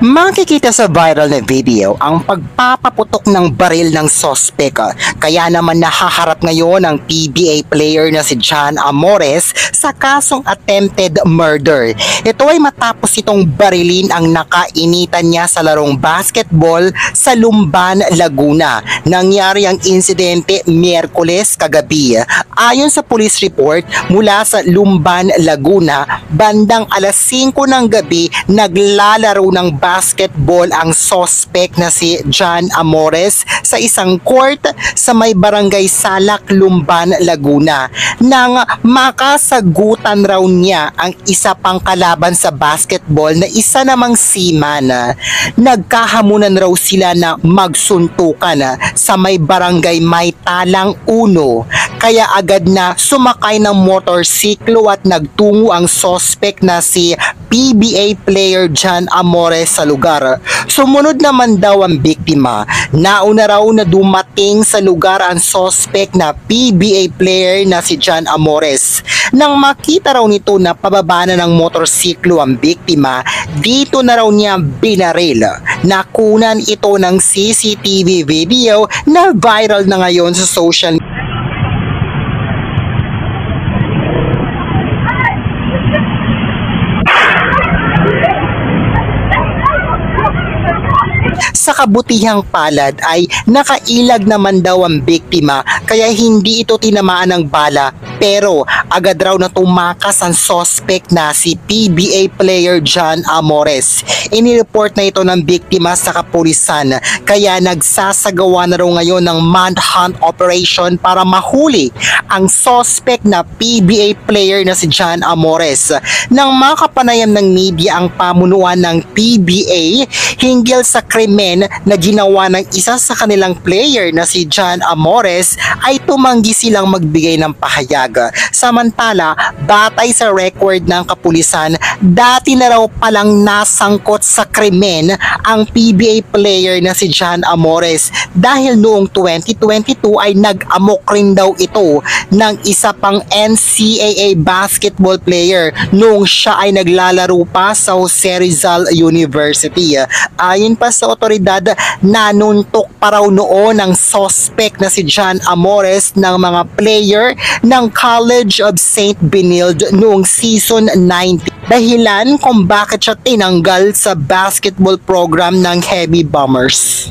Makikita sa viral na video ang pagpapaputok ng baril ng sospek. Kaya naman nahaharap ngayon ang PBA player na si John Amores sa kasong attempted murder. Ito ay matapos itong barilin ang nakainitan niya sa larong basketball sa Lumban, Laguna. Nangyari ang insidente Miyerkules kagabi. Ayon sa police report mula sa Lumban, Laguna, bandang alas 5 ng gabi naglalaro ng basketball ang sospek na si John Amores sa isang court sa may barangay Salak, Lumban, Laguna. Nang makasagutan raw niya ang isa pang kalaban sa basketball na isa namang seaman. Nagkahamunan raw sila na magsuntukan sa may barangay May Talang 1. Kaya agad na sumakay ng motorsiklo at nagtungo ang sospek na si PBA player John Amores sa lugar. Sumunod naman daw ang biktima. Nauna raw na dumating sa lugar ang sospek na PBA player na si John Amores. Nang makita raw nito na pababa na ng motorsiklo ang biktima, dito na raw niya binaril. Nakunan ito ng CCTV video na viral na ngayon sa social media. Sa kabutihang palad ay nakailag naman daw ang biktima kaya hindi ito tinamaan ng bala, pero agad raw na tumakas ang suspect na si PBA player John Amores. Inireport na ito ng biktima sa kapulisan kaya nagsasagawa na raw ngayon ng manhunt operation para mahuli ang suspect na PBA player na si John Amores. Nang makapanayam ng media ang pamunuan ng PBA hinggil sa krimen na ginawa ng isa sa kanilang player na si John Amores, ay tumanggi silang magbigay ng pahayag. Samantala, batay sa record ng kapulisan, dati na raw palang nasangkot sa krimen ang PBA player na si John Amores dahil noong 2022 ay nag-amok rin daw ito ng isa pang NCAA basketball player noong siya ay naglalaro pa sa Jose Rizal University. Ayon pa sa otoridad, nanuntok pa raw noon ang suspect na si John Amores ng mga player ng College of St. Benilde noong season 19. Dahilan kung bakit siya tinanggal sa basketball program ng Heavy Bombers.